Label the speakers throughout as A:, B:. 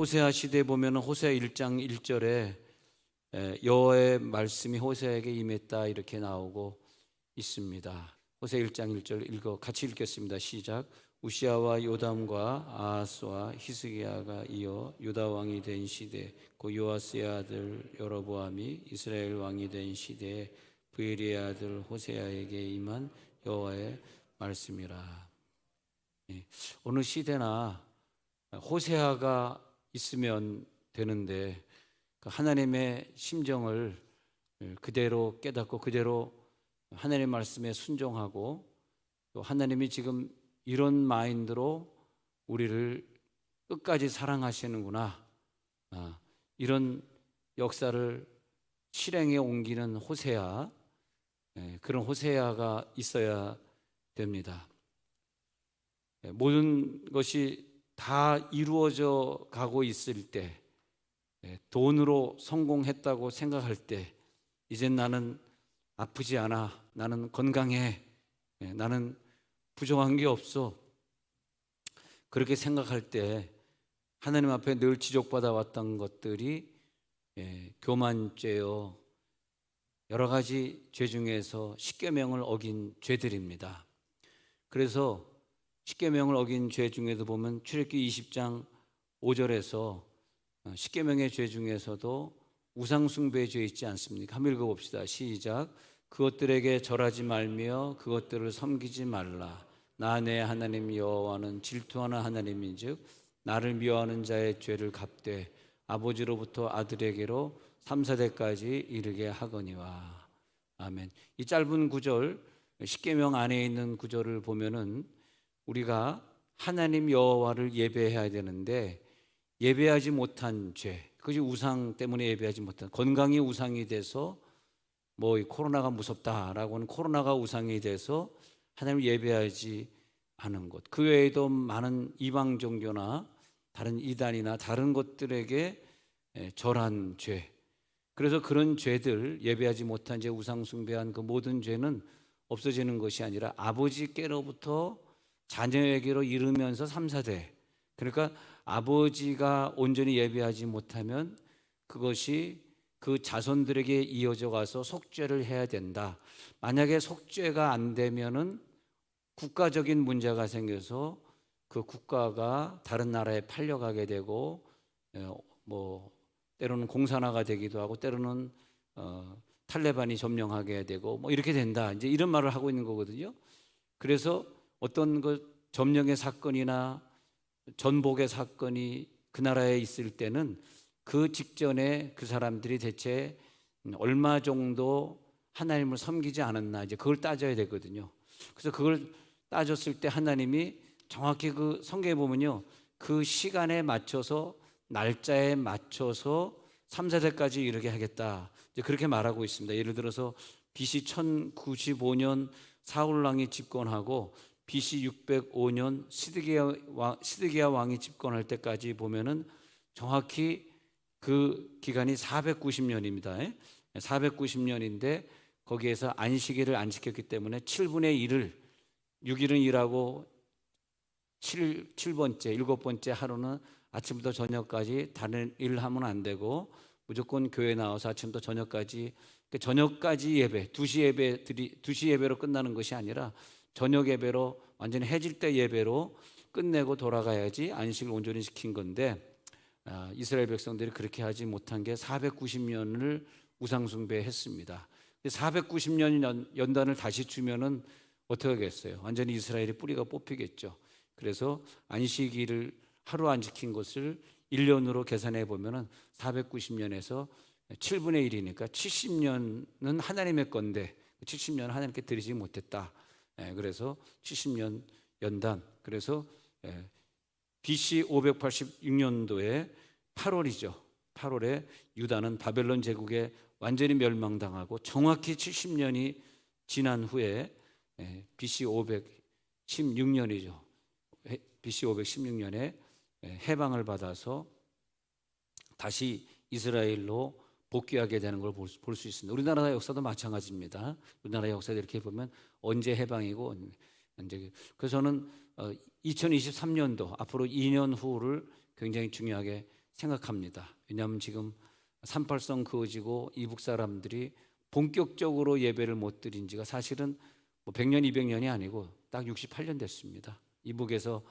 A: 호세아 시대에 보면 호세아 1장 1절에 여호와의 말씀이 호세아에게 임했다 이렇게 나오고 있습니다. 호세아 1장 1절 같이 읽겠습니다. 시작. 우시아와 요담과 아하스와 히스기야가 이어 유다 왕이 된 시대 그 요아스의 아들 여로보암이 이스라엘 왕이 된 시대에 브엘의 아들 호세아에게 임한 여호와의 말씀이라. 어느 시대나 호세아가 있으면 되는데 하나님의 심정을 그대로 깨닫고 그대로 하나님의 말씀에 순종하고 또 하나님이 지금 이런 마인드로 우리를 끝까지 사랑하시는구나, 이런 역사를 실행에 옮기는 호세아, 그런 호세아가 있어야 됩니다. 모든 것이 다 이루어져 가고 있을 때, 돈으로 성공했다고 생각할 때 이젠 나는 아프지 않아, 나는 건강해, 나는 부족한 게 없어, 그렇게 생각할 때 하나님 앞에 늘 지적받아 왔던 것들이 교만죄요, 여러 가지 죄 중에서 십계명을 어긴 죄들입니다. 그래서 십계명을 어긴 죄 중에도 보면 출애굽기 20장 5절에서 십계명의 죄 중에서도 우상숭배의 죄 있지 않습니까? 한번 읽어봅시다. 시작. 그것들에게 절하지 말며 그것들을 섬기지 말라. 나 내 하나님 여호와는 질투하는 하나님인즉 나를 미워하는 자의 죄를 갚되 아버지로부터 아들에게로 3, 4대까지 이르게 하거니와. 아멘. 이 짧은 구절, 십계명 안에 있는 구절을 보면은 우리가 하나님 여호와를 예배해야 되는데 예배하지 못한 죄, 그것이 우상 때문에 예배하지 못한, 건강이 우상이 돼서 뭐 코로나가 무섭다라고는 코로나가 우상이 돼서 하나님을 예배하지 않은 것, 그 외에도 많은 이방 종교나 다른 이단이나 다른 것들에게 절한 죄, 그래서 그런 죄들, 예배하지 못한 죄, 우상 숭배한 그 모든 죄는 없어지는 것이 아니라 아버지께로부터 자녀에게로 이르면서 3, 4대, 그러니까 아버지가 온전히 예배하지 못하면 그것이 그 자손들에게 이어져 가서 속죄를 해야 된다. 만약에 속죄가 안 되면은 국가적인 문제가 생겨서 그 국가가 다른 나라에 팔려가게 되고 뭐 때로는 공산화가 되기도 하고 때로는 탈레반이 점령하게 되고 뭐 이렇게 된다. 이제 이런 말을 하고 있는 거거든요. 그래서 어떤 그 점령의 사건이나 전복의 사건이 그 나라에 있을 때는 그 직전에 그 사람들이 대체 얼마 정도 하나님을 섬기지 않았나, 이제 그걸 따져야 되거든요. 그래서 그걸 따졌을 때 하나님이 정확히 그 성경에 보면요, 그 시간에 맞춰서 날짜에 맞춰서 3, 4대까지 이르게 하겠다, 이제 그렇게 말하고 있습니다. 예를 들어서 BC 1095년 사울왕이 집권하고 BC 605년 시드기야 왕이 집권할 때까지 보면은 정확히 그 기간이 490년입니다. 490년인데 거기에서 안식일을 안 지켰기 때문에 7분의 1을 6일은 일하고 7번째, 7번째 하루는 아침부터 저녁까지 다른 일을 하면 안 되고 무조건 교회 나와서 아침부터 저녁까지 예배, 2시 예배로 끝나는 것이 아니라 저녁 예배로, 완전히 해질 때 예배로 끝내고 돌아가야지 안식을 온전히 지킨 건데, 이스라엘 백성들이 그렇게 하지 못한 게 490년을 우상숭배했습니다. 490년 연단을 다시 주면은 어떻게 하겠어요? 완전히 이스라엘의 뿌리가 뽑히겠죠. 그래서 안식일을 하루 안 지킨 것을 1년으로 계산해 보면은 490년에서 7분의 1이니까 70년은 하나님의 건데 70년 하나님께 드리지 못했다. 그래서 70년 연단. 그래서 BC 586년도에 8월이죠. 8월에 유다는 바벨론 제국에 완전히 멸망당하고 정확히 70년이 지난 후에 BC 516년이죠. BC 516년에 해방을 받아서 다시 이스라엘로 복귀하게 되는 걸 볼 수 있습니다. 우리나라 역사도 마찬가지입니다. 우리나라 역사도 이렇게 보면 언제 해방이고 언제, 그래서 저는 2023년도 앞으로 2년 후를 굉장히 중요하게 생각합니다. 왜냐하면 지금 38선 그어지고 이북 사람들이 본격적으로 예배를 못 드린 지가 사실은 뭐 100년, 200년이 아니고 딱 68년 됐습니다. 이북에서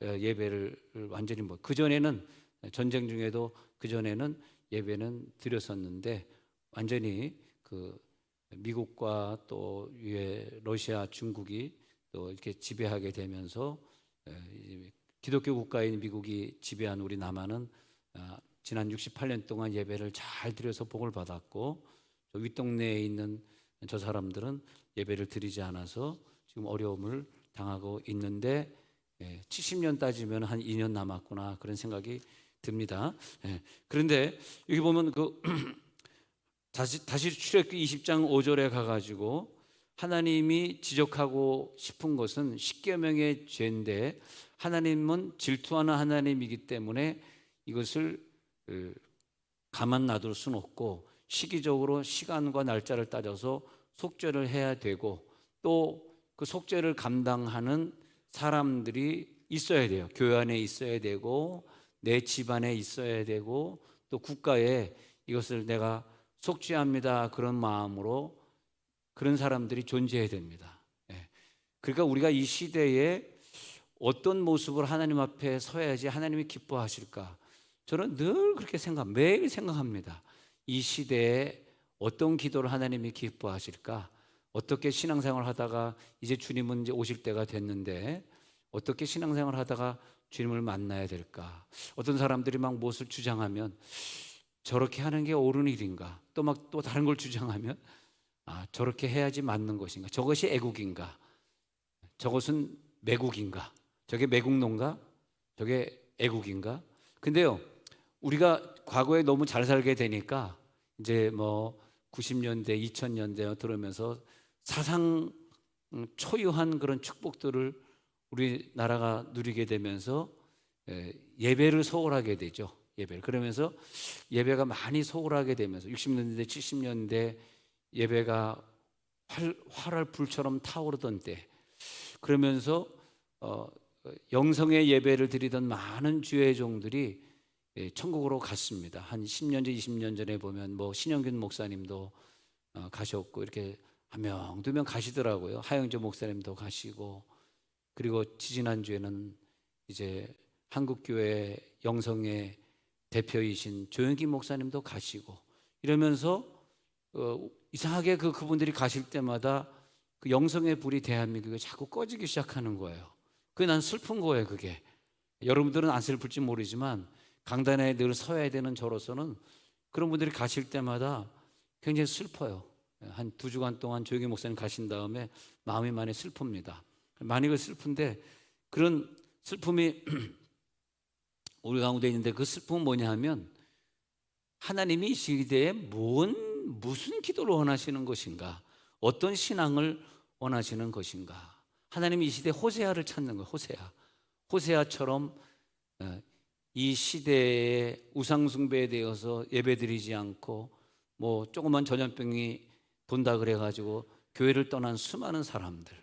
A: 예배를 완전히 뭐 그전에는 전쟁 중에도 그전에는 예배는 드렸었는데 완전히 그 미국과 또 러시아, 중국이 또 이렇게 지배하게 되면서 기독교 국가인 미국이 지배한 우리 남한은 지난 68년 동안 예배를 잘 드려서 복을 받았고 윗동네에 있는 저 사람들은 예배를 드리지 않아서 지금 어려움을 당하고 있는데 70년 따지면 한 2년 남았구나 그런 생각이 듭니다. 그런데 여기 보면 그 다시 출애굽기 20장 5절에 가가지고 하나님이 지적하고 싶은 것은 십계명의 죄인데 하나님은 질투하는 하나님이기 때문에 이것을 가만 놔둘 수는 없고 시기적으로 시간과 날짜를 따져서 속죄를 해야 되고 또 그 속죄를 감당하는 사람들이 있어야 돼요. 교회 안에 있어야 되고 내 집안에 있어야 되고 또 국가에 이것을 내가 속죄합니다 그런 마음으로 그런 사람들이 존재해야 됩니다. 그러니까 우리가 이 시대에 어떤 모습으로 하나님 앞에 서야지 하나님이 기뻐하실까? 저는 늘 그렇게 매일 생각합니다. 이 시대에 어떤 기도를 하나님이 기뻐하실까? 어떻게 신앙생활 하다가 이제 주님은 이제 오실 때가 됐는데 어떻게 신앙생활 하다가 주님을 만나야 될까? 어떤 사람들이 막 무엇을 주장하면 저렇게 하는 게 옳은 일인가? 또 다른 걸 주장하면 저렇게 해야지 맞는 것인가? 저것이 애국인가? 저것은 매국인가? 저게 매국노인가? 저게 애국인가? 근데요, 우리가 과거에 너무 잘 살게 되니까 이제 뭐 90년대, 2000년대 들어오면서 사상 초유한 그런 축복들을 우리나라가 누리게 되면서 예배를 소홀하게 되죠. 예배를. 그러면서 예배가 많이 소홀하게 되면서 60년대, 70년대 예배가 활활 불처럼 타오르던 때 그러면서 영성의 예배를 드리던 많은 주의 종들이 천국으로 갔습니다. 한 10년 전, 20년 전에 보면 뭐 신영균 목사님도 가셨고 이렇게 한 명, 두 명 가시더라고요. 하영조 목사님도 가시고 그리고 지지난주에는 이제 한국교회 영성의 대표이신 조영기 목사님도 가시고 이러면서 이상하게 그분들이 가실 때마다 그 영성의 불이 대한민국에 자꾸 꺼지기 시작하는 거예요. 그게 난 슬픈 거예요. 그게 여러분들은 안 슬플지 모르지만 강단에 늘 서야 되는 저로서는 그런 분들이 가실 때마다 굉장히 슬퍼요. 한 2주간 동안 조영기 목사님 가신 다음에 마음이 많이 슬픕니다. 많이 슬픈데 그런 슬픔이 우리 가운데 있는데 그 슬픔은 뭐냐 하면 하나님이 이 시대에 무슨 기도를 원하시는 것인가? 어떤 신앙을 원하시는 것인가? 하나님이 이 시대에 호세아를 찾는 거예요. 호세아처럼 이 시대에 우상숭배에 대해서 예배드리지 않고 뭐 조그만 전염병이 돈다 그래가지고 교회를 떠난 수많은 사람들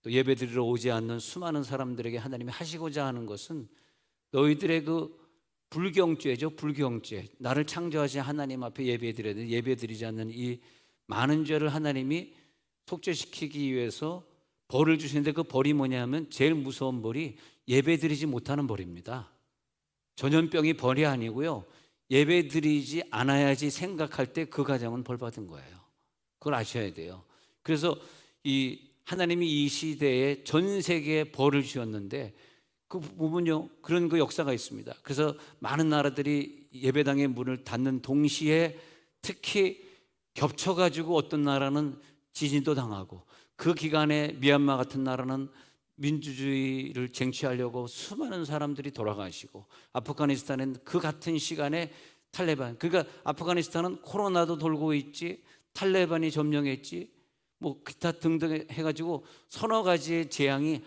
A: 또 예배드리러 오지 않는 수많은 사람들에게 하나님이 하시고자 하는 것은 너희들의 그 불경죄죠. 불경죄. 나를 창조하신 하나님 앞에 예배드려야 돼. 예배드리지 않는 이 많은 죄를 하나님이 속죄시키기 위해서 벌을 주시는데 그 벌이 뭐냐면 제일 무서운 벌이 예배드리지 못하는 벌입니다. 전염병이 벌이 아니고요. 예배드리지 않아야지 생각할 때 그 가정은 벌 받은 거예요. 그걸 아셔야 돼요. 그래서 이 하나님이 이 시대에 전 세계에 벌을 주었는데 그 부분요 그런 그 역사가 있습니다. 그래서 많은 나라들이 예배당의 문을 닫는 동시에 특히 겹쳐가지고 어떤 나라는 지진도 당하고 그 기간에 미얀마 같은 나라는 민주주의를 쟁취하려고 수많은 사람들이 돌아가시고 아프가니스탄은 그 같은 시간에 탈레반 그러니까 아프가니스탄은 코로나도 돌고 있지 탈레반이 점령했지 뭐 기타 등등 해가지고 서너 가지의 재앙이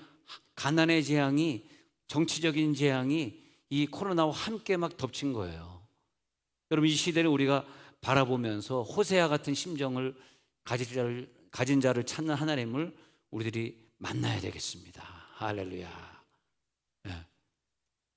A: 가난의 재앙이 정치적인 재앙이 이 코로나와 함께 막 덮친 거예요. 여러분 이 시대를 우리가 바라보면서 호세아 같은 심정을 가진 자를 찾는 하나님을 우리들이 만나야 되겠습니다. 할렐루야. 네.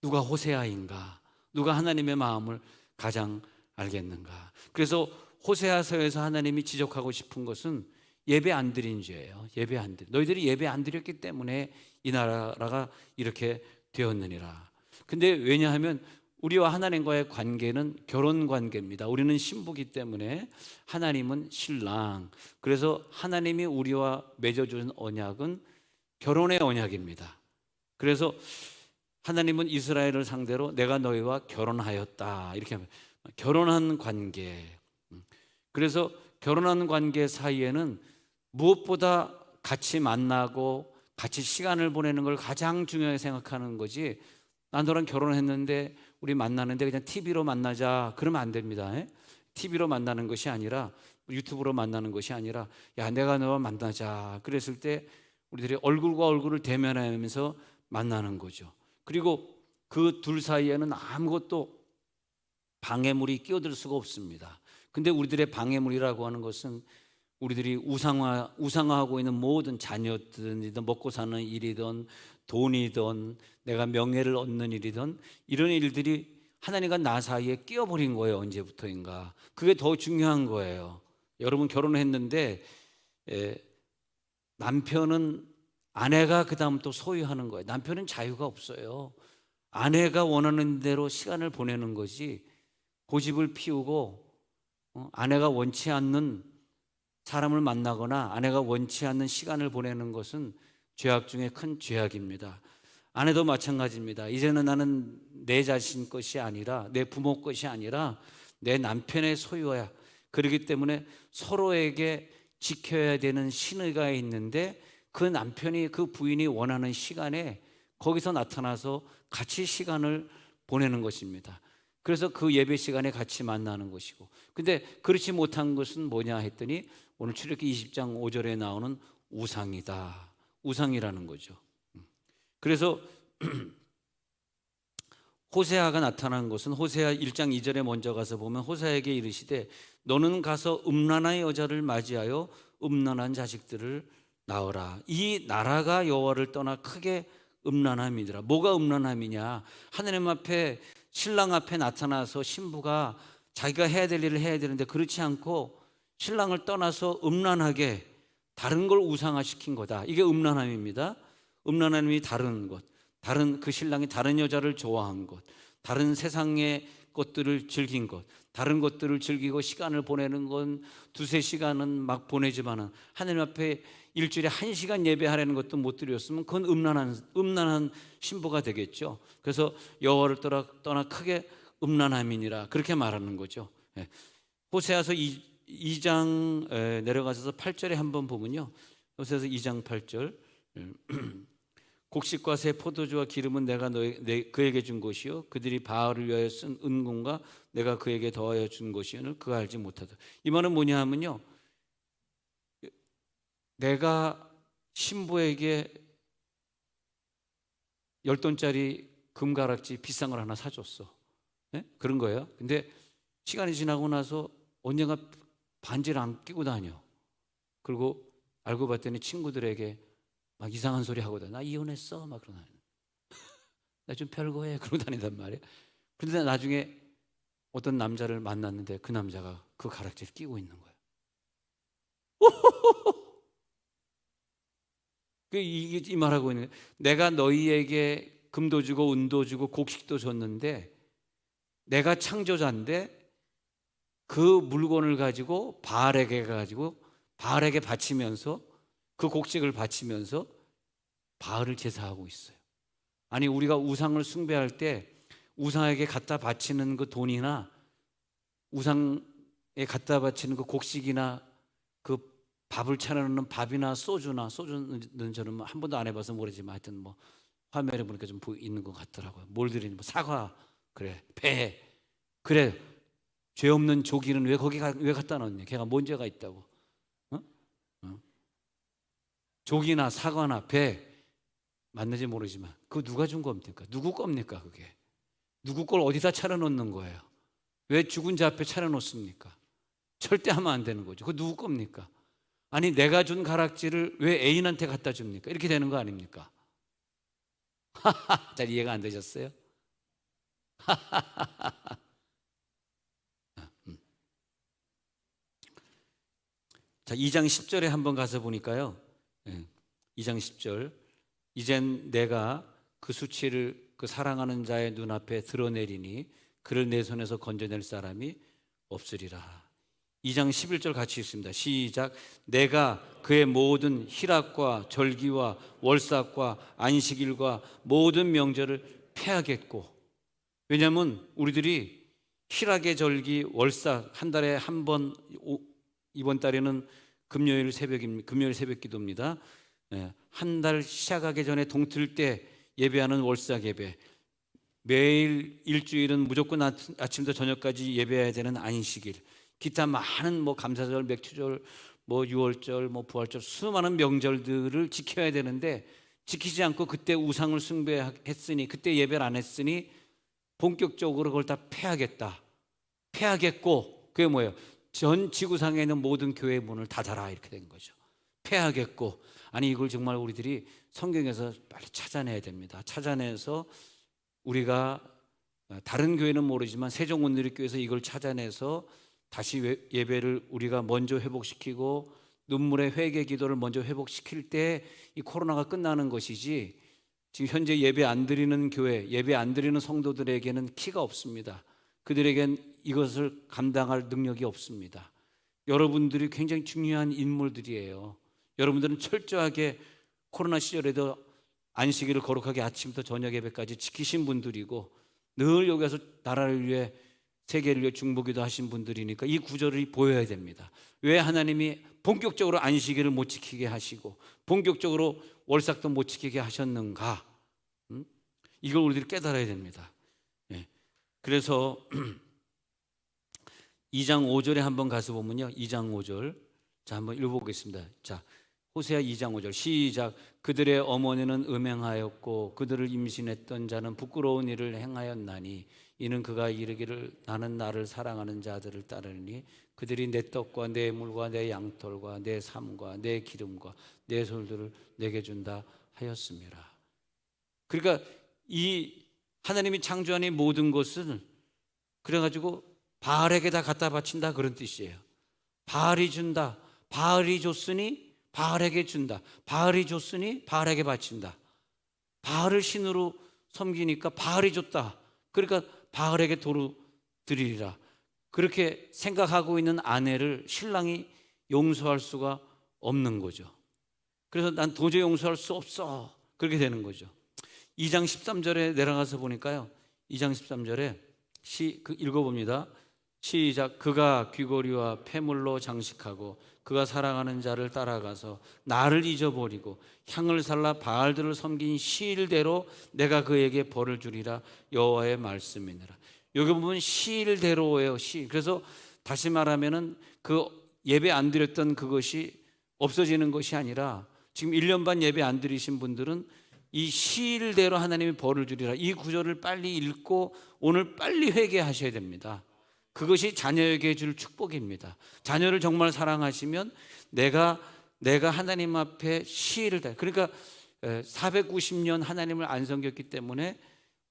A: 누가 호세아인가? 누가 하나님의 마음을 가장 알겠는가? 그래서 호세아서에서 하나님이 지적하고 싶은 것은 예배 안 드린 죄예요. 예배 안 드린. 너희들이 예배 안 드렸기 때문에 이 나라가 이렇게 되었느니라. 근데 왜냐하면 우리와 하나님과의 관계는 결혼 관계입니다. 우리는 신부기 때문에 하나님은 신랑. 그래서 하나님이 우리와 맺어준 언약은 결혼의 언약입니다. 그래서 하나님은 이스라엘을 상대로 내가 너희와 결혼하였다 이렇게 하면 결혼한 관계. 그래서 결혼한 관계 사이에는 무엇보다 같이 만나고 같이 시간을 보내는 걸 가장 중요하게 생각하는 거지. 난 너랑 결혼했는데 우리 만나는데 그냥 TV로 만나자 그러면 안 됩니다. TV로 만나는 것이 아니라 유튜브로 만나는 것이 아니라 야 내가 너와 만나자 그랬을 때 우리들이 얼굴과 얼굴을 대면하면서 만나는 거죠. 그리고 그 둘 사이에는 아무것도 방해물이 끼어들 수가 없습니다. 근데 우리들의 방해물이라고 하는 것은 우리들이 우상화하고 있는 모든 자녀든 먹고 사는 일이든 돈이든 내가 명예를 얻는 일이든 이런 일들이 하나님과 나 사이에 끼어버린 거예요. 언제부터인가. 그게 더 중요한 거예요. 여러분 결혼했는데 남편은 아내가 그 다음 또 소유하는 거예요. 남편은 자유가 없어요. 아내가 원하는 대로 시간을 보내는 거지 고집을 피우고 아내가 원치 않는 사람을 만나거나 아내가 원치 않는 시간을 보내는 것은 죄악 중에 큰 죄악입니다. 아내도 마찬가지입니다. 이제는 나는 내 자신 것이 아니라 내 부모 것이 아니라 내 남편의 소유야. 그렇기 때문에 서로에게 지켜야 되는 신의가 있는데 그 남편이 그 부인이 원하는 시간에 거기서 나타나서 같이 시간을 보내는 것입니다. 그래서 그 예배 시간에 같이 만나는 것이고, 근데 그렇지 못한 것은 뭐냐 했더니 오늘 출애굽기 20장 5절에 나오는 우상이다. 우상이라는 거죠. 그래서 호세아가 나타난 것은 호세아 1장 2절에 먼저 가서 보면 호세아에게 이르시되 너는 가서 음란한 여자를 맞이하여 음란한 자식들을 낳으라. 이 나라가 여호와를 떠나 크게 음란함이더라. 뭐가 음란함이냐? 하나님 앞에 신랑 앞에 나타나서 신부가 자기가 해야 될 일을 해야 되는데 그렇지 않고 신랑을 떠나서 음란하게 다른 걸 우상화시킨 거다. 이게 음란함입니다. 음란함이 다른 것, 다른 그 신랑이 다른 여자를 좋아한 것, 다른 세상의 것들을 즐긴 것, 다른 것들을 즐기고 시간을 보내는 건 두세 시간은 막 보내지만은 하나님 앞에 일주일에 1시간 예배하려는 것도 못 드렸으면 그건 음란한 신부가 되겠죠. 그래서 여호와를 떠나 크게 음란함이니라 그렇게 말하는 거죠. 호세아서 2장 내려가셔서 8절에 한번 보면요. 호세아서 2장 8절 곡식과 새 포도주와 기름은 내가 그에게 준 것이요 그들이 바알을 위하여 쓴 은금과 내가 그에게 더하여 준 것이오늘 그가 알지 못하다. 이 말은 뭐냐 하면요, 내가 신부에게 10돈짜리 금가락지 비싼 걸 하나 사줬어. 그런 거예요. 근데 시간이 지나고 나서 언젠가 반지를 안 끼고 다녀. 그리고 알고 봤더니 친구들에게 막 이상한 소리 하고 다녀. 나 이혼했어 막 그러나. 나 좀 별거해 그러고 다닌단 말이에요. 그런데 나중에 어떤 남자를 만났는데 그 남자가 그 가락지를 끼고 있는 거예요. 이 말하고 있는 거예요. 내가 너희에게 금도 주고 은도 주고 곡식도 줬는데 내가 창조자인데 그 물건을 가지고 바알에게 바치면서 그 곡식을 바치면서 바알을 제사하고 있어요. 아니 우리가 우상을 숭배할 때 우상에게 갖다 바치는 그 돈이나 우상에 갖다 바치는 그 곡식이나 그 밥을 차려놓는 밥이나 소주는 저는 한 번도 안 해봐서 모르지만 하여튼 뭐 화면에 보니까 좀 있는 것 같더라고요. 뭘 드리는 뭐 사과 그래 배 그래 죄 없는 조기는 왜 왜 갖다 놓냐? 걔가 뭔 죄가 있다고? 조기나 사과나 배 맞는지 모르지만 그거 누가 준 겁니까? 누구 겁니까 그게? 누구 걸 어디다 차려놓는 거예요? 왜 죽은 자 앞에 차려놓습니까? 절대 하면 안 되는 거죠. 그거 누구 겁니까? 아니 내가 준 가락지를 왜 애인한테 갖다 줍니까? 이렇게 되는 거 아닙니까? 잘 이해가 안 되셨어요? 자, 2장 10절에 한번 가서 보니까요. 2장 10절. 이젠 내가 그 수치를 그 사랑하는 자의 눈앞에 드러내리니 그를 내 손에서 건져낼 사람이 없으리라. 2장 11절 같이 읽습니다. 시작. 내가 그의 모든 희락과 절기와 월삭과 안식일과 모든 명절을 패하겠고. 왜냐하면 우리들이 희락의 절기, 월삭 한 달에 한 번, 이번 달에는 금요일 새벽 기도입니다. 한 달 시작하기 전에 동틀 때 예배하는 월삭 예배, 매일 일주일은 무조건 아침부터 저녁까지 예배해야 되는 안식일, 기타 많은 뭐 감사절, 맥주절, 뭐 유월절, 뭐 부활절, 수많은 명절들을 지켜야 되는데 지키지 않고 그때 우상을 숭배했으니, 그때 예배를 안 했으니 본격적으로 그걸 다 패하겠고, 그게 뭐예요? 전 지구상에 있는 모든 교회의 문을 닫아라, 이렇게 된 거죠. 패하겠고. 아니, 이걸 정말 우리들이 성경에서 빨리 찾아내야 됩니다. 찾아내서 우리가, 다른 교회는 모르지만 세종온누리교회에서 이걸 찾아내서 다시 예배를 우리가 먼저 회복시키고 눈물의 회개 기도를 먼저 회복시킬 때 이 코로나가 끝나는 것이지, 지금 현재 예배 안 드리는 교회, 예배 안 드리는 성도들에게는 키가 없습니다. 그들에겐 이것을 감당할 능력이 없습니다. 여러분들이 굉장히 중요한 인물들이에요. 여러분들은 철저하게 코로나 시절에도 안식일을 거룩하게 아침부터 저녁 예배까지 지키신 분들이고, 늘 여기 와서 나라를 위해, 세계를 위해 중보기도 하신 분들이니까 이 구절이 보여야 됩니다. 왜 하나님이 본격적으로 안식일을 못 지키게 하시고 본격적으로 월삭도 못 지키게 하셨는가? 이걸 우리들이 깨달아야 됩니다. 그래서 2장 5절에 한번 가서 보면요, 2장 5절, 자, 한번 읽어보겠습니다. 자, 호세아 2장 5절 시작. 그들의 어머니는 음행하였고 그들을 임신했던 자는 부끄러운 일을 행하였나니 이는 그가 이르기를 나는 나를 사랑하는 자들을 따르니 그들이 내 떡과 내 물과 내 양털과 내 삶과 내 기름과 내 솔들을 내게 준다 하였습니다. 그러니까 이 하나님이 창조한 이 모든 것은 그래가지고 바알에게 다 갖다 바친다, 그런 뜻이에요. 바알이 준다, 바알이 줬으니 바알에게 준다, 바알이 줬으니 바알에게 바친다. 바알을 신으로 섬기니까 바알이 줬다, 그러니까 바알에게 도로 드리리라. 그렇게 생각하고 있는 아내를 신랑이 용서할 수가 없는 거죠. 그래서 난 도저히 용서할 수 없어, 그렇게 되는 거죠. 2장 13절에 내려가서 보니까요, 2장 13절에 읽어봅니다. 시작. 그가 귀고리와 폐물로 장식하고 그가 사랑하는 자를 따라가서 나를 잊어버리고 향을 살라 바알들을 섬긴 시일대로 내가 그에게 벌을 주리라. 여호와의 말씀이니라. 여기 보면 시일대로예요. 그래서 다시 말하면은 그 예배 안 드렸던 그것이 없어지는 것이 아니라, 지금 1년 반 예배 안 드리신 분들은 이 시일대로 하나님이 벌을 주리라, 이 구절을 빨리 읽고 오늘 빨리 회개하셔야 됩니다. 그것이 자녀에게 줄 축복입니다. 자녀를 정말 사랑하시면 내가 하나님 앞에 시일을 다, 그러니까 490년 하나님을 안 섬겼기 때문에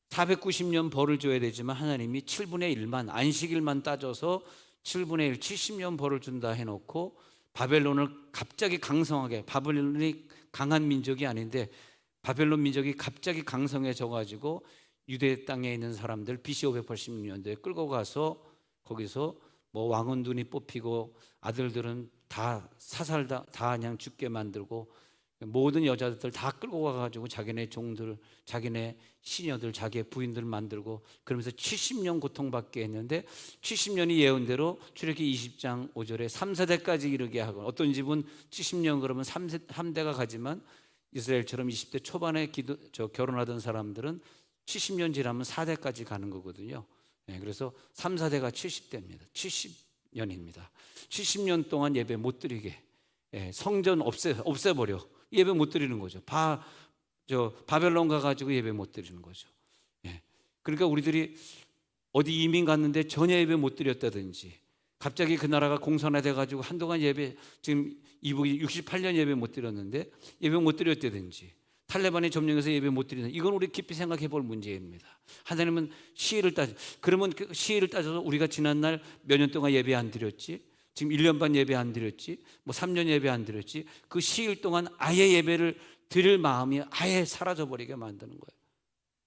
A: 490년 벌을 줘야 되지만 하나님이 7분의 1만, 안식일만 따져서 7분의 1, 70년 벌을 준다 해놓고 바벨론을 갑자기 강성하게, 바벨론이 강한 민족이 아닌데 바벨론 민족이 갑자기 강성해져 가지고 유대 땅에 있는 사람들 BC 586년도에 끌고 가서 거기서 뭐 왕은 눈이 뽑히고 아들들은 다 사살 다 그냥 죽게 만들고 모든 여자들 다 끌고 가가지고 자기네 종들, 자기네 시녀들, 자기의 부인들 만들고 그러면서 70년 고통받게 했는데 70년이 예언대로 출애굽기 20장 5절에 3세대까지 이르게 하고, 어떤 집은 70년 그러면 3대가 가지만 이스라엘처럼 20대 초반에 결혼하던 사람들은 70년 지나면 4대까지 가는 거거든요. 그래서 3, 4대가 70대입니다. 70년입니다. 70년 동안 예배 못 드리게, 성전 없애버려, 예배 못 드리는 거죠. 바벨론 가가지고 예배 못 드리는 거죠. 그러니까 우리들이 어디 이민 갔는데 전혀 예배 못 드렸다든지, 갑자기 그 나라가 공산화돼 가지고 한동안 예배, 지금 이북이 68년 예배 못 드렸는데 예배 못 드렸다든지, 탈레반이 점령해서 예배 못 드리는, 이건 우리 깊이 생각해 볼 문제입니다. 하나님은 시일을 따져, 그러면 그 시일을 따져서 우리가 지난날 몇 년 동안 예배 안 드렸지, 지금 1년 반 예배 안 드렸지, 뭐 3년 예배 안 드렸지, 그 시일 동안 아예 예배를 드릴 마음이 아예 사라져 버리게 만드는 거예요.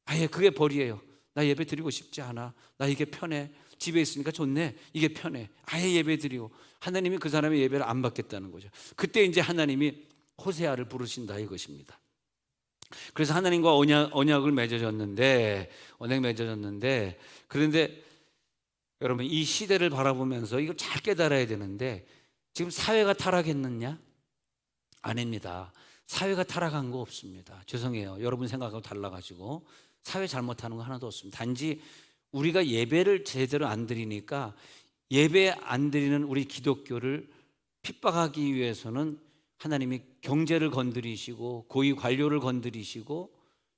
A: 아예 그게 벌이에요. 나 예배 드리고 싶지 않아, 나 이게 편해, 집에 있으니까 좋네, 이게 편해, 아예 예배 드리고, 하나님이 그 사람의 예배를 안 받겠다는 거죠. 그때 이제 하나님이 호세아를 부르신다 이것입니다. 그래서 하나님과 언약을 맺어졌는데, 그런데 여러분, 이 시대를 바라보면서 이걸 잘 깨달아야 되는데, 지금 사회가 타락했느냐? 아닙니다. 사회가 타락한 거 없습니다. 죄송해요. 여러분 생각하고 달라가지고 사회 잘못하는 거 하나도 없습니다. 단지 우리가 예배를 제대로 안 드리니까, 예배 안 드리는 우리 기독교를 핍박하기 위해서는 하나님이 경제를 건드리시고 고위 관료를 건드리시고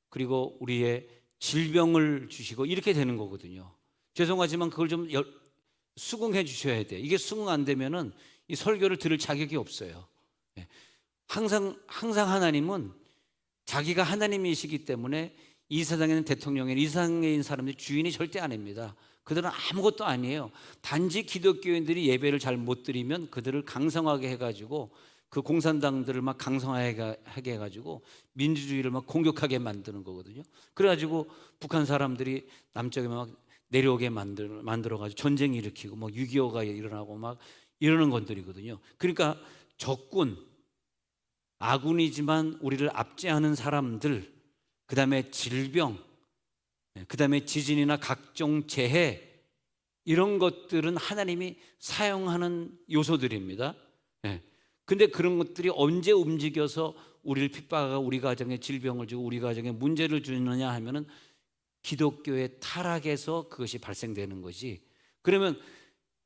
A: 그리고 우리의 질병을 주시고 이렇게 되는 거거든요. 죄송하지만 그걸 좀 수긍해 주셔야 돼요. 이게 수긍 안 되면은 이 설교를 들을 자격이 없어요. 항상 하나님은 자기가 하나님이시기 때문에 이 세상에는 대통령이, 이 세상에 있는 사람들이 주인이 절대 아닙니다. 그들은 아무것도 아니에요. 단지 기독교인들이 예배를 잘 못 드리면 그들을 강성하게 해가지고, 그 공산당들을 막 강성하게 해가지고 민주주의를 막 공격하게 만드는 거거든요. 그래가지고 북한 사람들이 남쪽에 막 내려오게 만들어가지고 전쟁 일으키고 막 6.25가 일어나고 막 이러는 것들이거든요. 그러니까 적군, 아군이지만 우리를 압제하는 사람들, 그 다음에 질병, 그 다음에 지진이나 각종 재해, 이런 것들은 하나님이 사용하는 요소들입니다. 근데 그런 것들이 언제 움직여서 우리를 핍박하고 우리 가정에 질병을 주고 우리 가정에 문제를 주느냐 하면은 기독교의 타락에서 그것이 발생되는 거지. 그러면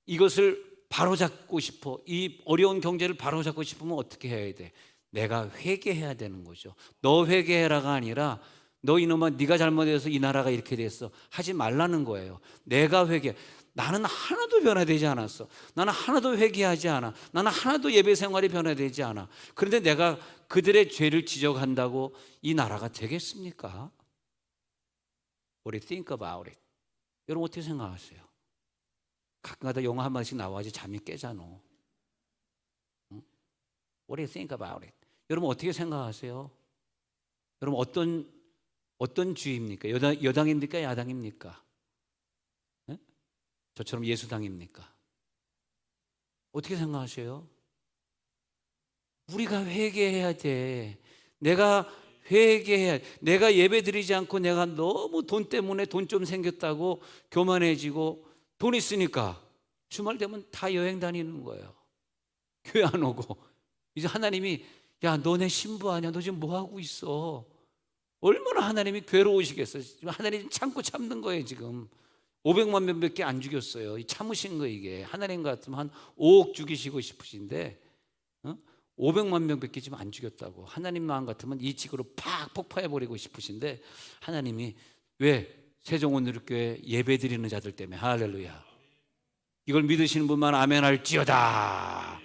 A: 이것을 바로잡고 싶어, 이 어려운 경제를 바로잡고 싶으면 어떻게 해야 돼? 내가 회개해야 되는 거죠. 너 회개해라가 아니라 너 이놈아 네가 잘못해서 이 나라가 이렇게 됐어 하지 말라는 거예요. 내가 회개. 나는 하나도 변화되지 않았어. 나는 하나도 회개하지 않아. 나는 하나도 예배 생활이 변화되지 않아. 그런데 내가 그들의 죄를 지적한다고 이 나라가 되겠습니까? What do you think about it? 여러분 어떻게 생각하세요? 가끔가다 영화 한 번씩 나와야지 잠이 깨잖아. What do you think about it? 여러분 어떻게 생각하세요? 여러분 어떤 주의입니까? 여당입니까? 야당입니까? 저처럼 예수당입니까? 어떻게 생각하세요? 우리가 회개해야 돼. 내가 회개해야 돼. 내가 예배드리지 않고 내가 너무 돈 때문에 돈 좀 생겼다고 교만해지고, 돈 있으니까 주말 되면 다 여행 다니는 거예요. 교회 안 오고. 이제 하나님이 야 너네 신부 아니야? 너 지금 뭐 하고 있어? 얼마나 하나님이 괴로우시겠어요. 지금 하나님 참고 참는 거예요. 지금 500만 명밖에 안 죽였어요. 참으신 거. 이게 하나님 같으면 한 5억 죽이시고 싶으신데 500만 명밖에 지금 안 죽였다고. 하나님 마음 같으면 이 지구로 팍 폭파해버리고 싶으신데, 하나님이 왜? 세종원누리교회 예배드리는 자들 때문에. 할렐루야. 이걸 믿으시는 분만 아멘 할지어다.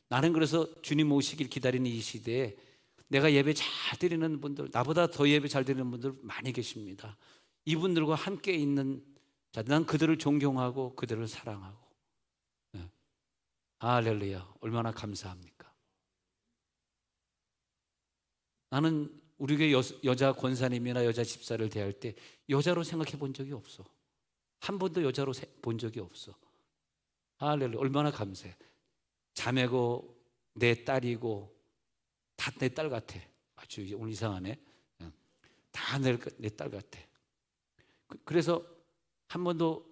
A: 나는 그래서 주님 오시길 기다리는 이 시대에 내가 예배 잘 드리는 분들, 나보다 더 예배 잘 드리는 분들 많이 계십니다. 이분들과 함께 있는 자, 난 그들을 존경하고 그들을 사랑하고. 할렐루야. 얼마나 감사합니까? 나는 우리 교회 여자 권사님이나 여자 집사를 대할 때 여자로 생각해 본 적이 없어. 한 번도 여자로 본 적이 없어. 할렐루야. 얼마나 감사해. 자매고 내 딸이고 다 내 딸 같아. 아주 오늘 이상하네. 다 내 딸 같아. 그래서 한 번도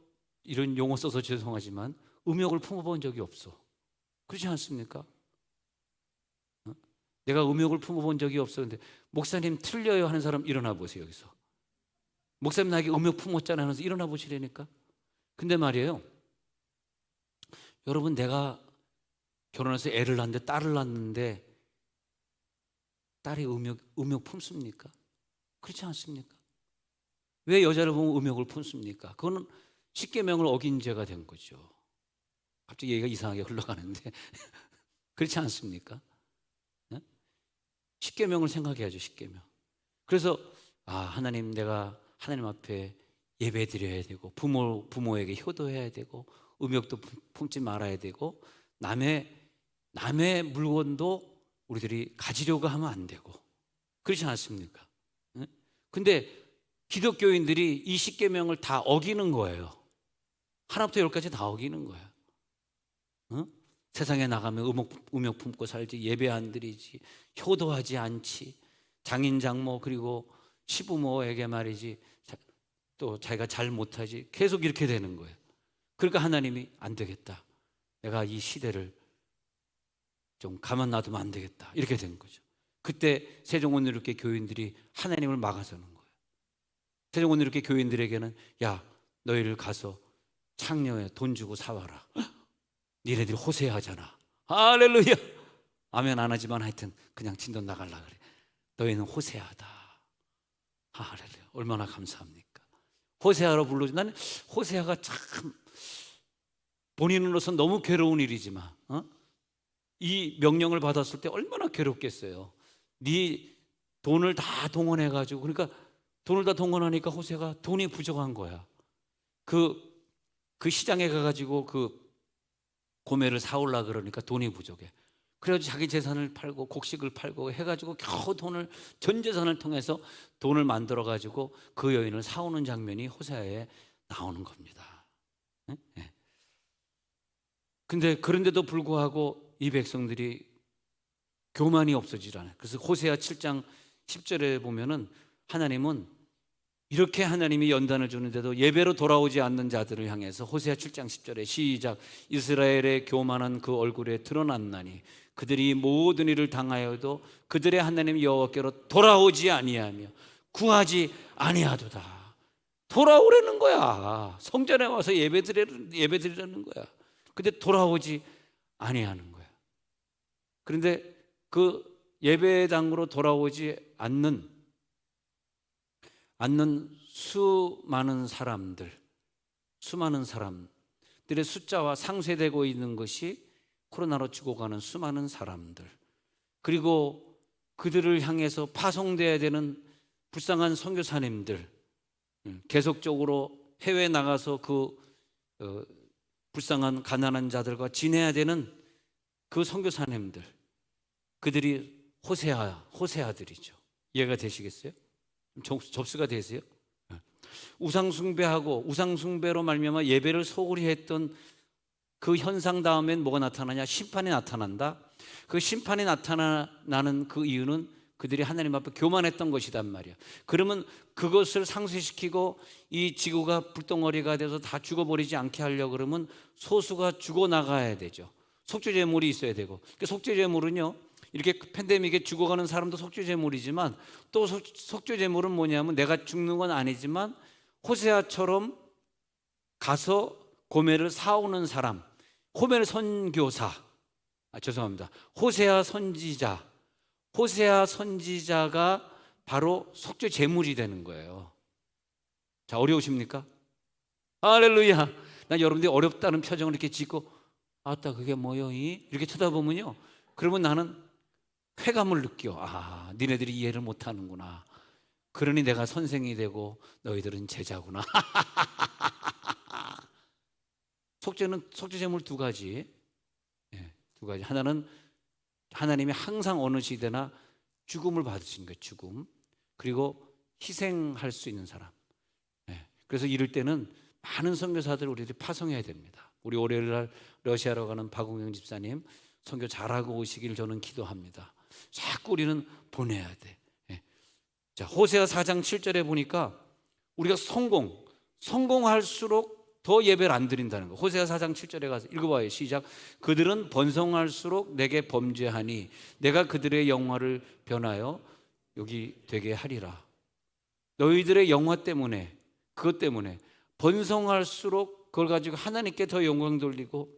A: 이런 용어 써서 죄송하지만 음욕을 품어본 적이 없어. 그렇지 않습니까? 내가 음욕을 품어본 적이 없었는데, 목사님 틀려요 하는 사람 일어나 보세요. 여기서 목사님 나에게 음욕 품었잖아요 하면서 일어나 보시라니까. 근데 말이에요, 여러분, 내가 결혼해서 애를 낳는데, 딸을 낳는데 딸이 음욕 품습니까? 그렇지 않습니까? 왜 여자를 보면 음욕을 품습니까? 그거는 십계명을 어긴 죄가 된 거죠. 갑자기 얘기가 이상하게 흘러가는데 그렇지 않습니까? 십계명을 생각해야죠. 십계명. 그래서 하나님, 내가 하나님 앞에 예배 드려야 되고 부모에게 효도해야 되고 음욕도 품지 말아야 되고 남의 물건도 우리들이 가지려고 하면 안 되고 그렇지 않습니까? 응? 근데 기독교인들이 이 십계명을 다 어기는 거예요. 하나부터 열까지 다 어기는 거예요. 응? 세상에 나가면 음욕 품고 살지, 예배 안 드리지, 효도하지 않지, 장인 장모 그리고 시부모에게 말이지 또 자기가 잘 못하지, 계속 이렇게 되는 거예요. 그러니까 하나님이 안 되겠다, 내가 이 시대를 좀 가만 놔두면 안 되겠다, 이렇게 된 거죠. 그때 세종원누리교회 교인들이 하나님을 막아서는 거예요. 세종원누리교회 교인들에게는 야, 너희를 가서 창녀에 돈 주고 사와라. 니네들이 호세하잖아. 할렐루야. 아멘 안 하지만 하여튼 그냥 진돈 나갈라 그래. 너희는 호세하다. 할렐루야. 얼마나 감사합니까? 호세아로 불러주. 나는 호세아가 참 본인으로서 너무 괴로운 일이지만 이 명령을 받았을 때 얼마나 괴롭겠어요. 네 돈을 다 동원해가지고, 그러니까 돈을 다 동원하니까 호세아가 돈이 부족한 거야. 그 시장에 가가지고 그 고매를 사올라 그러니까 돈이 부족해. 그래가지고 자기 재산을 팔고 곡식을 팔고 해가지고 겨우 전 재산을 통해서 돈을 만들어가지고 그 여인을 사오는 장면이 호세아에 나오는 겁니다. 근데 그런데도 불구하고 이 백성들이 교만이 없어지지 않아요. 그래서 호세아 7장 10절에 보면은 하나님은 이렇게 하나님이 연단을 주는데도 예배로 돌아오지 않는 자들을 향해서 호세아 7장 10절에 시작. 이스라엘의 교만한 그 얼굴에 드러났나니 그들이 모든 일을 당하여도 그들의 하나님 여호와께로 돌아오지 아니하며 구하지 아니하도다. 돌아오라는 거야. 성전에 와서 예배드리라는 거야. 근데 돌아오지 아니하는 거야. 그런데 그 예배당으로 돌아오지 않는 수많은 사람들의 숫자와 상쇄되고 있는 것이 코로나로 죽어가는 수많은 사람들, 그리고 그들을 향해서 파송돼야 되는 불쌍한 선교사님들, 계속적으로 해외에 나가서 그 불쌍한 가난한 자들과 지내야 되는 그 선교사님들, 그들이 호세아들이죠. 이해가 되시겠어요? 접수가 되세요? 우상숭배하고 우상숭배로 말미암아 예배를 소홀히 했던 그 현상 다음엔 뭐가 나타나냐? 심판이 나타난다. 그 심판이 나타나는 그 이유는 그들이 하나님 앞에 교만했던 것이단 말이야. 그러면 그것을 상쇄시키고 이 지구가 불덩어리가 돼서 다 죽어버리지 않게 하려고 그러면 소수가 죽어나가야 되죠. 속죄제물이 있어야 되고, 그 속죄제물은요, 이렇게 팬데믹에 죽어가는 사람도 속죄제물이지만 또 속죄제물은 뭐냐면 내가 죽는 건 아니지만 호세아처럼 가서 고매를 사오는 사람, 호세아 선교사, 호세아 선지자가 바로 속죄제물이 되는 거예요. 자, 어려우십니까? 할렐루야. 난 여러분들이 어렵다는 표정을 이렇게 짓고 아따 그게 뭐요? 이렇게 쳐다보면요, 그러면 나는 쾌감을 느껴. 니네들이 이해를 못하는구나. 그러니 내가 선생이 되고 너희들은 제자구나. 속죄제물 두 가지. 두 가지. 하나는 하나님이 항상 어느 시대나 죽음을 받으신 거예요. 죽음. 그리고 희생할 수 있는 사람. 그래서 이럴 때는 많은 선교사들 우리들이 파송해야 됩니다. 우리 월요일 날 러시아로 가는 박웅영 집사님 선교 잘하고 오시길 저는 기도합니다. 자꾸 우리는 보내야 돼. 자, 호세아 4장 7절에 보니까 우리가 성공할수록 더 예배를 안 드린다는 거. 호세아 4장 7절에 가서 읽어봐요. 시작. 그들은 번성할수록 내게 범죄하니 내가 그들의 영화를 변하여 여기 되게 하리라. 너희들의 영화 때문에, 그것 때문에 번성할수록 그걸 가지고 하나님께 더 영광 돌리고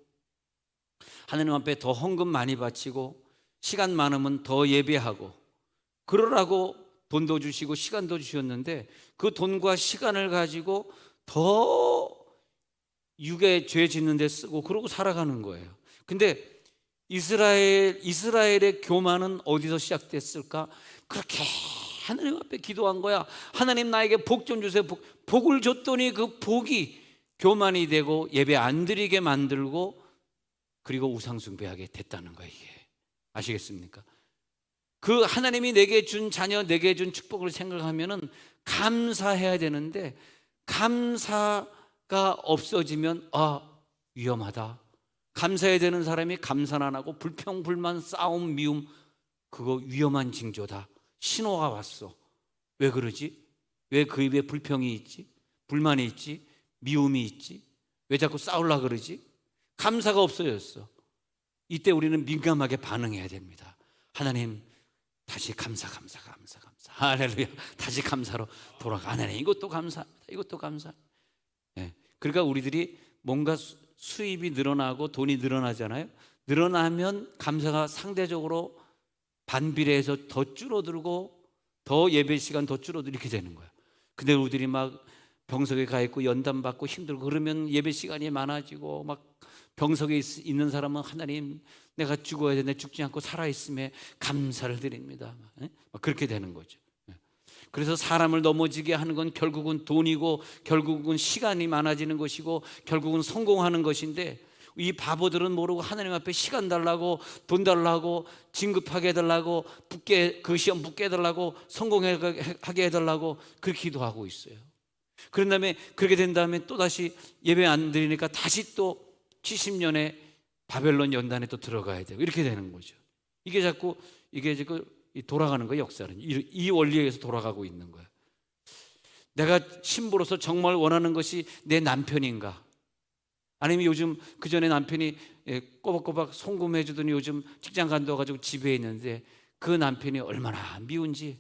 A: 하나님 앞에 더 헌금 많이 바치고 시간 많으면 더 예배하고 그러라고 돈도 주시고 시간도 주셨는데 그 돈과 시간을 가지고 더 육의 죄 짓는 데 쓰고 그러고 살아가는 거예요. 근데 이스라엘의 교만은 어디서 시작됐을까? 그렇게 하나님 앞에 기도한 거야. 하나님 나에게 복 좀 주세요. 복을 줬더니 그 복이 교만이 되고 예배 안 드리게 만들고 그리고 우상숭배하게 됐다는 거예요. 이게 아시겠습니까? 그 하나님이 내게 준 자녀, 내게 준 축복을 생각하면은 감사해야 되는데 감사가 없어지면 위험하다. 감사해야 되는 사람이 감사는 안 하고 불평, 불만, 싸움, 미움, 그거 위험한 징조다. 신호가 왔어. 왜 그러지? 왜 그 입에 불평이 있지? 불만이 있지? 미움이 있지? 왜 자꾸 싸우려고 그러지? 감사가 없어졌어. 이때 우리는 민감하게 반응해야 됩니다. 하나님, 다시 감사. 할렐루야. 다시 감사로 돌아가. 하나님, 이것도 감사합니다. 이것도 감사합니다. 네. 그러니까 우리들이 뭔가 수입이 늘어나고 돈이 늘어나잖아요. 늘어나면 감사가 상대적으로 반비례해서 더 줄어들고 더 예배 시간 더 줄어들고 이렇게 되는 거예요. 근데 우리들이 막 병석에 가 있고 연단 받고 힘들고 그러면 예배 시간이 많아지고 막 병석에 있는 사람은 하나님, 내가 죽어야 되는데 죽지 않고 살아있음에 감사를 드립니다. 막 그렇게 되는 거죠. 그래서 사람을 넘어지게 하는 건 결국은 돈이고 결국은 시간이 많아지는 것이고 결국은 성공하는 것인데, 이 바보들은 모르고 하나님 앞에 시간 달라고 돈 달라고 진급하게 해달라고 그 시험 붙게 해달라고 성공하게 해달라고 그렇게 기도하고 있어요. 그런 다음에 그렇게 된 다음에 또다시 예배 안 드리니까 다시 또 70년에 바벨론 연단에 또 들어가야 되고 이렇게 되는 거죠. 이게 자꾸 이게 지금 돌아가는 거예요. 역사는 이 원리에 의해서 돌아가고 있는 거예요. 내가 신부로서 정말 원하는 것이 내 남편인가? 아니면 요즘 그 전에 남편이 꼬박꼬박 송금해 주더니 요즘 직장 간다가지고 집에 있는데 그 남편이 얼마나 미운지.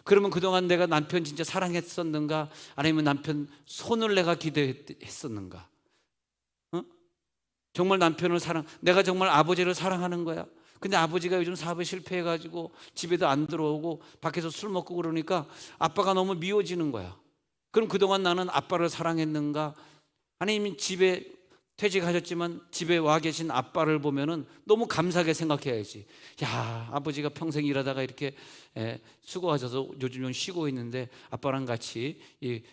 A: 그러면 그동안 내가 남편 진짜 사랑했었는가? 아니면 남편 손을 내가 기대했었는가? 정말 남편을 내가 정말 아버지를 사랑하는 거야. 근데 아버지가 요즘 사업에 실패해가지고 집에도 안 들어오고 밖에서 술 먹고 그러니까 아빠가 너무 미워지는 거야. 그럼 그동안 나는 아빠를 사랑했는가? 아니면 집에 퇴직하셨지만 집에 와 계신 아빠를 보면은 너무 감사하게 생각해야지. 야, 아버지가 평생 일하다가 이렇게 수고하셔서 요즘 좀 쉬고 있는데 아빠랑 같이 이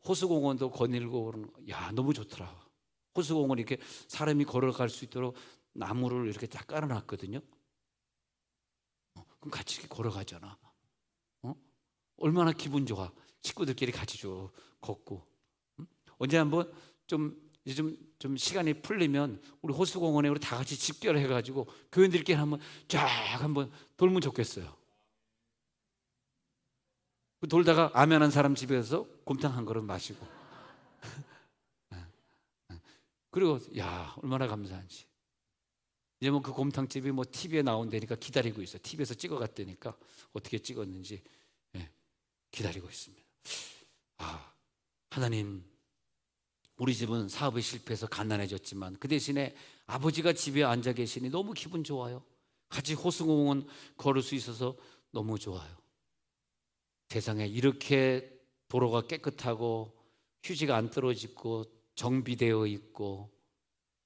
A: 호수공원도 거닐고 그러는 거. 야, 너무 좋더라. 호수공원 이렇게 사람이 걸어갈 수 있도록 나무를 이렇게 딱 깔아놨거든요. 그럼 같이 이렇게 걸어가잖아. 얼마나 기분 좋아. 친구들끼리 같이 걷고. 언제 한번 좀 시간이 풀리면 우리 호수공원에 우리 다 같이 집결해가지고 교인들끼리 한번 돌면 좋겠어요. 돌다가 아멘한 사람 집에서 곰탕 한 그릇 마시고. 그리고 야, 얼마나 감사한지. 이제 뭐 그 곰탕집이 뭐 TV에 나온다니까 기다리고 있어요. TV에서 찍어갔다니까 어떻게 찍었는지 기다리고 있습니다. 하나님, 우리 집은 사업에 실패해서 가난해졌지만 그 대신에 아버지가 집에 앉아 계시니 너무 기분 좋아요. 같이 호수공원 걸을 수 있어서 너무 좋아요. 세상에 이렇게 도로가 깨끗하고 휴지가 안 떨어지고 정비되어 있고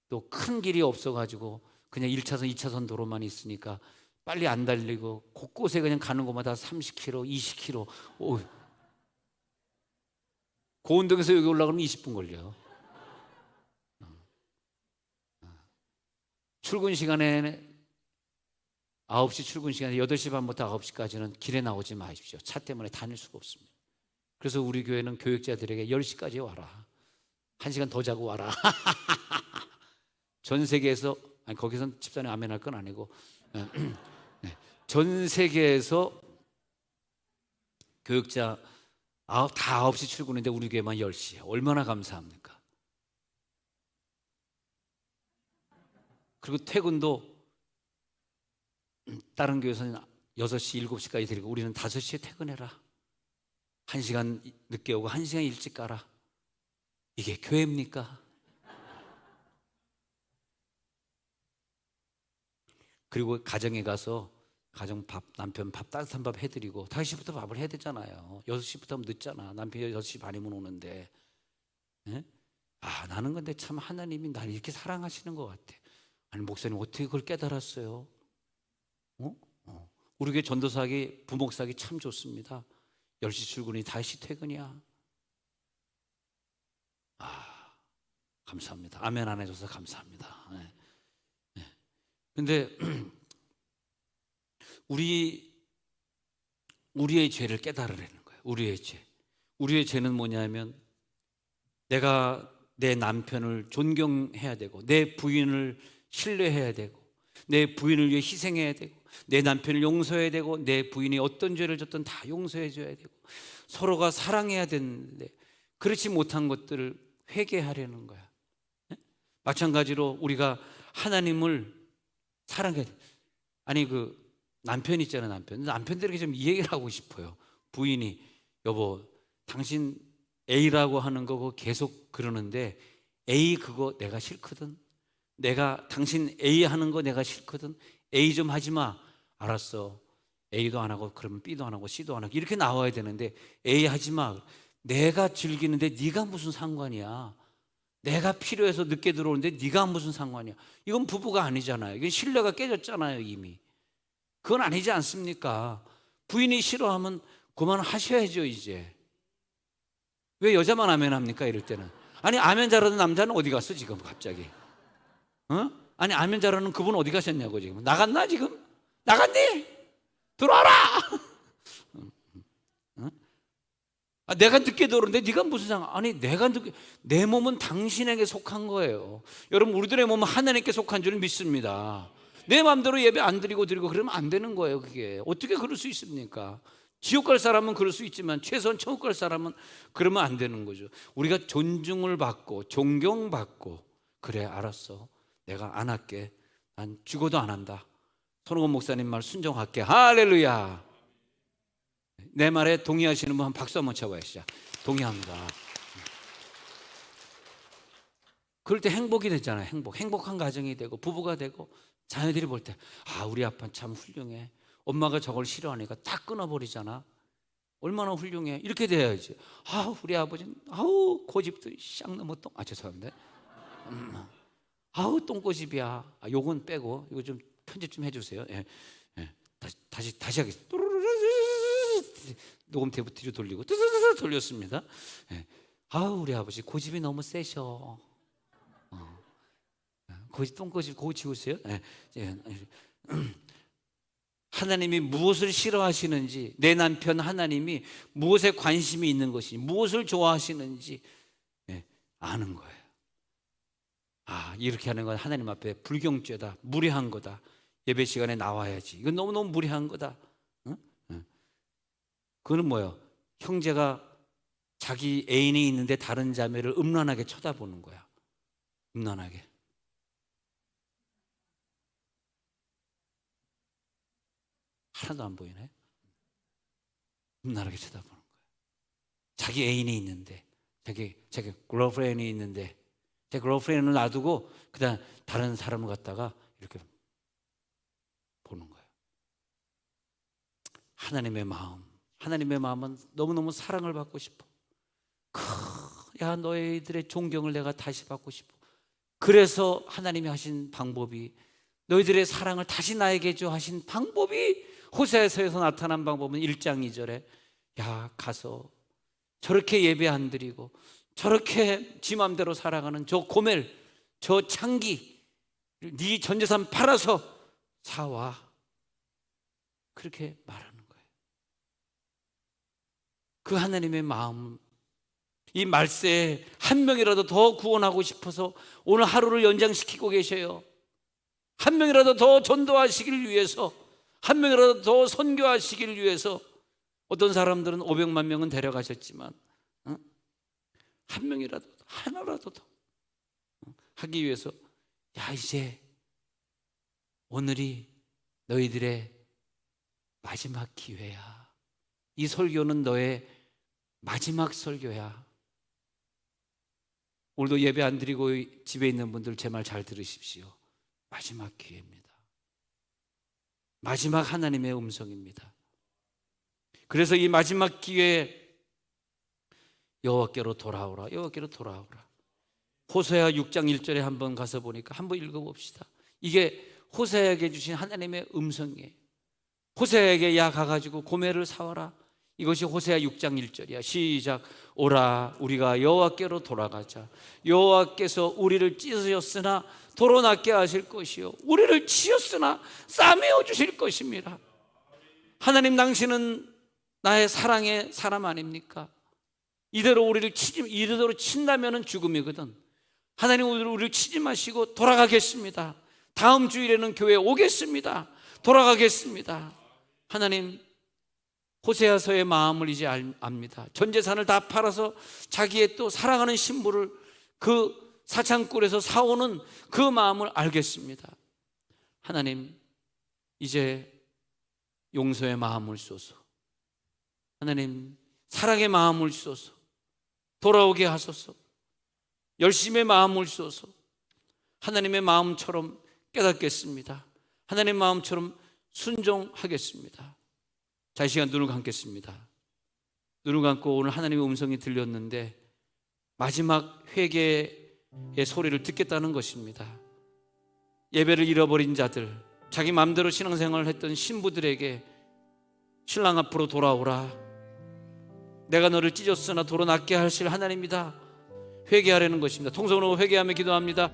A: 또 큰 길이 없어가지고 그냥 1차선, 2차선 도로만 있으니까 빨리 안 달리고 곳곳에 그냥 가는 곳마다 30km, 20km. 고운동에서 여기 올라가면 20분 걸려요. 출근 시간에 9시 출근 시간에 8시 반부터 9시까지는 길에 나오지 마십시오. 차 때문에 다닐 수가 없습니다. 그래서 우리 교회는 교육자들에게 10시까지 와라. 1시간 더 자고 와라. 전 세계에서, 아니 거기선 집사님 아멘할 건 아니고 전 세계에서 교육자 다 9시 출근인데 우리 교회만 10시에 얼마나 감사합니까? 그리고 퇴근도 다른 교회에서는 6시, 7시까지 드리고 우리는 5시에 퇴근해라. 1시간 늦게 오고 1시간 일찍 가라. 이게 교회입니까? 그리고 가정에 가서 남편 밥 따뜻한 밥 해드리고 5시부터 밥을 해야 되잖아요. 6시부터 하면 늦잖아. 남편이 6시 반이면 오는데. 나는 근데 참 하나님이 나를 이렇게 사랑하시는 것 같아. 아니 목사님 어떻게 그걸 깨달았어요? 우리 교회 전도사기, 부목사기 참 좋습니다. 10시 출근이 5시 퇴근이야. 감사합니다. 아멘 안 해줘서 감사합니다. 네. 네. 근데 우리의 죄를 깨달으라는 거예요. 우리의 죄는 뭐냐면 내가 내 남편을 존경해야 되고, 내 부인을 신뢰해야 되고, 내 부인을 위해 희생해야 되고, 내 남편을 용서해야 되고, 내 부인이 어떤 죄를 졌든 다 용서해 줘야 되고, 서로가 사랑해야 되는데 그렇지 못한 것들을 회개하려는 거야. 마찬가지로 우리가 하나님을 사랑해야 돼. 아니 남편 있잖아요. 남편들에게 좀 이 얘기를 하고 싶어요. 부인이 여보 당신 A라고 하는 거 그거 계속 그러는데 A 그거 내가 싫거든. 내가 당신 A 하는 거 내가 싫거든. A 좀 하지 마. 알았어. A도 안 하고 그러면 B도 안 하고 C도 안 하고 이렇게 나와야 되는데 A 하지 마. 내가 즐기는데 네가 무슨 상관이야. 내가 필요해서 늦게 들어오는데 네가 무슨 상관이야. 이건 부부가 아니잖아요. 이건 신뢰가 깨졌잖아요. 이미. 그건 아니지 않습니까? 부인이 싫어하면 그만하셔야죠. 이제 왜 여자만 아멘 합니까? 이럴 때는. 아니 아멘 잘하는 남자는 어디 갔어 지금 갑자기? 아니 아멘 잘하는 그분 어디 가셨냐고. 지금 나갔나? 지금 나갔니? 들어와라. 내가 늦게 들어오는데 네가 무슨 상관? 아니 내 몸은 당신에게 속한 거예요. 여러분 우리들의 몸은 하나님께 속한 줄 믿습니다. 내 마음대로 예배 안 드리고 그러면 안 되는 거예요. 그게 어떻게 그럴 수 있습니까? 지옥 갈 사람은 그럴 수 있지만 최소한 천국 갈 사람은 그러면 안 되는 거죠. 우리가 존중을 받고 존경받고, 그래 알았어 내가 안 할게, 난 죽어도 안 한다, 손흥원 목사님 말 순종할게. 할렐루야. 내 말에 동의하시는 분 한 박수 한번 쳐봐요. 시작. 동의합니다. 그럴 때 행복이 되잖아요. 행복한 가정이 되고 부부가 되고 자녀들이 볼 때 우리 아빠 참 훌륭해. 엄마가 저걸 싫어하니까 딱 끊어버리잖아. 얼마나 훌륭해. 이렇게 돼야지. 우리 아버지는 고집도 쌍놈의 똥. 죄송합니다. 똥고집이야. 요건 빼고 이거 좀 편집 좀 해주세요. 예. 다시 하겠습니다. 녹음 테이프 뒤로 돌리고 돌렸습니다. 예. 우리 아버지 고집이 너무 세셔. 똥고집 그거 지우세요. 예. 하나님이 무엇을 싫어하시는지, 내 남편 하나님이 무엇에 관심이 있는 것인지, 무엇을 좋아하시는지 아는 거예요. 이렇게 하는 건 하나님 앞에 불경죄다, 무례한 거다. 예배 시간에 나와야지. 이건 너무너무 무례한 거다. 그거는 뭐예요? 형제가 자기 애인이 있는데 다른 자매를 음란하게 쳐다보는 거야. 음란하게. 하나도 안 보이네. 음란하게 쳐다보는 거야. 자기 애인이 있는데, 자기 girlfriend이 있는데, 제 girlfriend을 놔두고 그다음 다른 사람을 갖다가 이렇게 보는 거예요. 하나님의 마음은 너무너무 사랑을 받고 싶어. 너희들의 존경을 내가 다시 받고 싶어. 그래서 하나님이 하신 방법이, 너희들의 사랑을 다시 나에게 줘 하신 방법이, 호세아서에서 나타난 방법은 1장 2절에 가서 저렇게 예배 안 드리고 저렇게 지 맘대로 살아가는 저 고멜, 저 창기, 네 전재산 팔아서 사와. 그렇게 말하는 거예요. 그 하나님의 마음, 이 말세에 한 명이라도 더 구원하고 싶어서 오늘 하루를 연장시키고 계셔요. 한 명이라도 더 전도하시길 위해서, 한 명이라도 더 선교하시길 위해서. 어떤 사람들은 500만 명은 데려가셨지만 한 명이라도, 하나라도 더 하기 위해서 이제 오늘이 너희들의 마지막 기회야. 이 설교는 너의 마지막 설교야. 오늘도 예배 안 드리고 집에 있는 분들 제 말 잘 들으십시오. 마지막 기회입니다. 마지막 하나님의 음성입니다. 그래서 이 마지막 기회에 여호와께로 돌아오라, 여호와께로 돌아오라. 호세아 6장 1절에 한번 가서 보니까 한번 읽어봅시다. 이게 호세아에게 주신 하나님의 음성이에요. 호세아에게 야 가가지고 고멜을 사와라. 이것이 호세아 6장 1절이야. 시작. 오라 우리가 여호와께로 돌아가자. 여호와께서 우리를 찢으셨으나 도로 낫게 하실 것이요 우리를 치셨으나 싸매어 주실 것입니다. 하나님, 당신은 나의 사랑의 사람 아닙니까? 이대로 이대로 친다면 죽음이거든. 하나님, 우리를 치지 마시고 돌아가겠습니다. 다음 주일에는 교회에 오겠습니다. 돌아가겠습니다. 하나님, 호세아서의 마음을 이제 압니다. 전 재산을 다 팔아서 자기의 또 사랑하는 신부를 그 사창굴에서 사오는 그 마음을 알겠습니다. 하나님, 이제 용서의 마음을 주소서. 하나님, 사랑의 마음을 주소서. 돌아오게 하소서. 열심의 마음을 주소서. 하나님의 마음처럼 깨닫겠습니다. 하나님의 마음처럼 순종하겠습니다. 자, 이 시간 눈을 감겠습니다. 눈을 감고 오늘 하나님의 음성이 들렸는데 마지막 회개의 소리를 듣겠다는 것입니다. 예배를 잃어버린 자들, 자기 마음대로 신앙생활을 했던 신부들에게 신랑 앞으로 돌아오라. 내가 너를 찢었으나 도로 낫게 하실 하나님이다. 회개하라는 것입니다. 통성으로 회개하며 기도합니다.